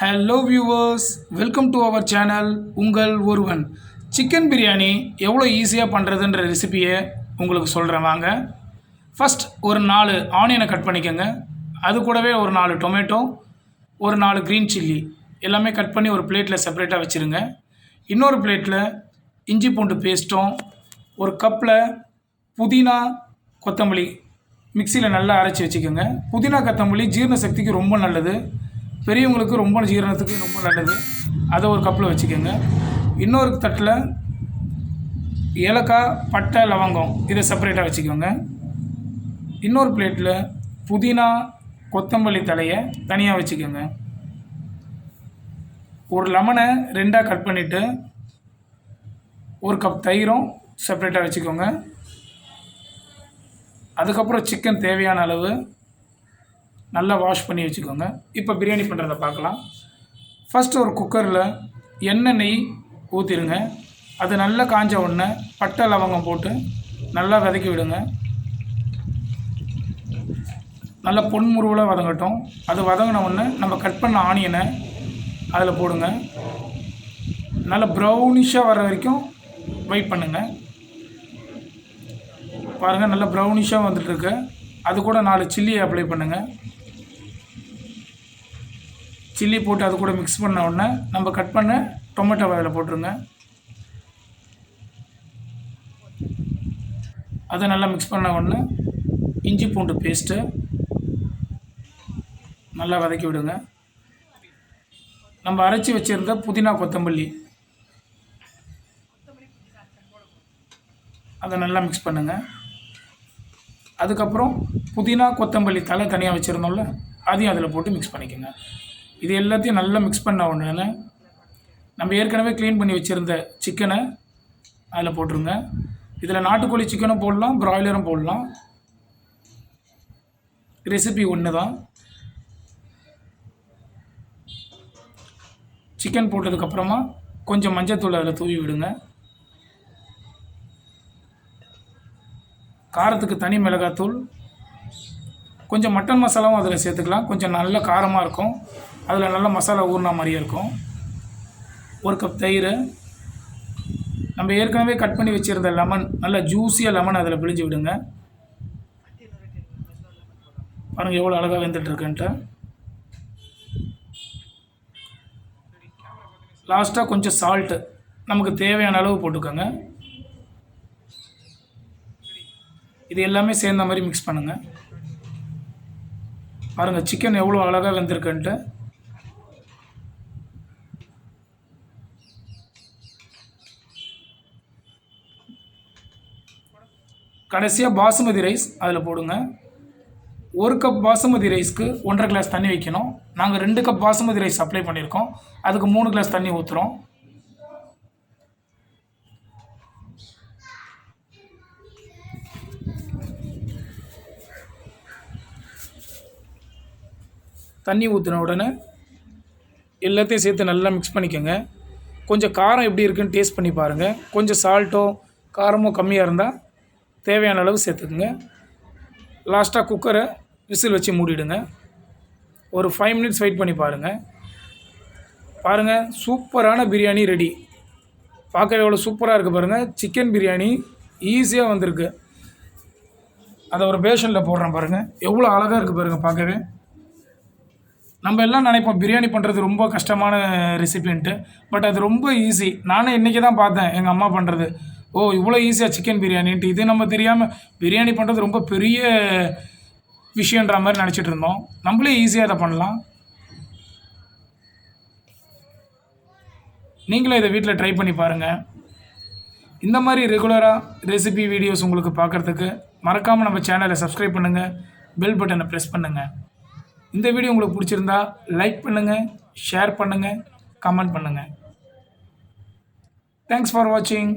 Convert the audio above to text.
Hello viewers, welcome to our channel உங்கள் ஒருவன். Chicken biryani எவ்வளோ ஈஸியாக பண்ணுறதுன்ற ரெசிபியை உங்களுக்கு சொல்கிறேன் வாங்க. ஃபஸ்ட் ஒரு 4 ஆனியனை கட் பண்ணிக்கோங்க. அது கூடவே ஒரு 4 டொமேட்டோ, ஒரு 4 க்ரீன் சில்லி எல்லாமே கட் பண்ணி ஒரு பிளேட்டில் செப்பரேட்டாக வச்சுருங்க. இன்னொரு பிளேட்டில் இஞ்சி பூண்டு பேஸ்ட்டும், ஒரு கப்பில் புதினா கொத்தமல்லி மிக்சியில் நல்லா அரைச்சி வச்சுக்கோங்க. புதினா கொத்தமல்லி ஜீரண சக்திக்கு ரொம்ப நல்லது, பெரியவங்களுக்கு ரொம்ப ஜீரணத்துக்கு ரொம்ப நல்லது. அதை ஒரு கப்பில் வச்சுக்கோங்க. இன்னொரு தட்டில் ஏலக்காய், பட்டை, லவங்கம் இதை செப்பரேட்டாக வச்சுக்கோங்க. இன்னொரு பிளேட்டில் புதினா கொத்தமல்லி தலையை தனியாக வச்சுக்கோங்க. ஒரு லெமனை 2ஆக கட் பண்ணிவிட்டு ஒரு கப் தயிரும் செப்பரேட்டாக வச்சுக்கோங்க. அதுக்கப்புறம் சிக்கன் தேவையான அளவு நல்லா வாஷ் பண்ணி வச்சுக்கோங்க. இப்போ பிரியாணி பண்ணுறதை பார்க்கலாம். ஃபஸ்ட்டு ஒரு குக்கரில் எண்ணெய் நெய் ஊற்றிடுங்க. அது நல்லா காஞ்ச உடனே பட்டை லவங்கம் போட்டு நல்லா வதக்கி விடுங்க. நல்லா பொன்முருவலாக வதங்கட்டும். அது வதங்கின உடனே நம்ம கட் பண்ண ஆனியனை அதில் போடுங்க. நல்லா ப்ரௌனிஷாக வர வரைக்கும் வெயிட் பண்ணுங்கள். பாருங்கள், நல்லா ப்ரௌனிஷாக வந்துட்டுருக்கு. அது கூட 4 சில்லியை அப்ளை பண்ணுங்கள். சில்லி போட்டு அது கூட மிக்ஸ் பண்ண உடனே நம்ம கட் பண்ண டொமேட்டோ அதில் போட்டுருங்க. அதை நல்லா மிக்ஸ் பண்ண உடனே இஞ்சி பூண்டு பேஸ்ட்டு நல்லா வதக்கி விடுங்க. நம்ம அரைச்சி வச்சுருந்த புதினா கொத்தமல்லி அதை நல்லா மிக்ஸ் பண்ணுங்கள். அதுக்கப்புறம் புதினா கொத்தமல்லி தலை தனியாக வச்சுருந்தோம்ல, அதையும் அதில் போட்டு மிக்ஸ் பண்ணிக்கோங்க. இது எல்லாத்தையும் நல்லா மிக்ஸ் பண்ண உடனே நம்ம ஏற்கனவே க்ளீன் பண்ணி வச்சுருந்த சிக்கனை அதில் போட்டுருங்க. இதில் நாட்டுக்கோழி சிக்கனும் போடலாம், ப்ராய்லரும் போடலாம். ரெசிபி ஒன்று தான். சிக்கன் போட்டதுக்கப்புறமா கொஞ்சம் மஞ்சத்தூள் அதில் தூவி விடுங்க. காரத்துக்கு தனி மிளகாத்தூள், கொஞ்சம் மட்டன் மசாலாவும் அதில் சேர்த்துக்கலாம். கொஞ்சம் நல்ல காரமாக இருக்கும், அதில் நல்ல மசாலா ஊறினா மாதிரியே இருக்கும். ஒரு கப் தயிர், நம்ம ஏற்கனவே கட் பண்ணி வச்சுருந்த லெமன், நல்ல ஜூஸியாக லெமன் அதில் பிழிஞ்சு விடுங்க. பாருங்கள் எவ்வளோ அழகாக வெந்துட்டுருக்குன்ட்டு. லாஸ்ட்டாக கொஞ்சம் சால்ட்டு நமக்கு தேவையான அளவு போட்டுக்கோங்க. இது எல்லாமே சேர்ந்த மாதிரி மிக்ஸ் பண்ணுங்கள். பாருங்கள் சிக்கன் எவ்வளோ அழகாக வெந்திருக்குன்ட்டு. கடைசியாக பாசுமதி ரைஸ் அதில் போடுங்க. ஒரு கப் பாசுமதி ரைஸ்க்கு 1.5 கிளாஸ் தண்ணி வைக்கணும். நாங்கள் 2 கப் பாசுமதி ரைஸ் அப்ளை பண்ணியிருக்கோம். அதுக்கு 3 கிளாஸ் தண்ணி ஊற்றுறோம். தண்ணி ஊற்றின உடனே எல்லாத்தையும் சேர்த்து நல்லா மிக்ஸ் பண்ணிக்கோங்க. கொஞ்சம் காரம் எப்படி இருக்குன்னு டேஸ்ட் பண்ணி பாருங்கள். கொஞ்சம் சால்ட்டோ காரமோ கம்மியாக இருந்தால் தேவையான அளவு சேர்த்துக்குங்க. லாஸ்ட்டாக குக்கரை விசில் வச்சு மூடிடுங்க. ஒரு 5 மினிட்ஸ் வெயிட் பண்ணி பாருங்கள். பாருங்கள் சூப்பரான பிரியாணி ரெடி. பார்க்கவே எவ்வளோ சூப்பராக இருக்குது பாருங்கள். சிக்கன் பிரியாணி ஈஸியாக வந்திருக்கு. அதை ஒரு பேஷனில் போடுறேன் பாருங்கள், எவ்வளோ அழகாக இருக்குது பாருங்கள் பார்க்கவே. நம்ம எல்லாம் நினைப்போம் பிரியாணி பண்ணுறது ரொம்ப கஷ்டமான ரெசிபின்ட்டு, பட் அது ரொம்ப ஈஸி. நானே இன்றைக்கி தான் பார்த்தேன் எங்கள் அம்மா பண்ணுறது. ஓ இவ்வளோ ஈஸியாக சிக்கன் பிரியாணின்ட்டு. இது நம்ம தெரியாமல் பிரியாணி பண்ணுறது ரொம்ப பெரிய விஷயன்ற மாதிரி நினச்சிட்டு இருந்தோம். நம்மளே ஈஸியாக அதை பண்ணலாம். நீங்களும் இதை வீட்டில் ட்ரை பண்ணி பாருங்கள். இந்த மாதிரி ரெகுலராக ரெசிபி வீடியோஸ் உங்களுக்கு பார்க்குறதுக்கு மறக்காமல் நம்ம சேனலை சப்ஸ்கிரைப் பண்ணுங்கள், பெல் பட்டனை ப்ரெஸ் பண்ணுங்கள். இந்த வீடியோ உங்களுக்கு பிடிச்சிருந்தா லைக் பண்ணுங்கள், ஷேர் பண்ணுங்கள், கமெண்ட் பண்ணுங்கள். தேங்க்ஸ் ஃபார் வாட்சிங்.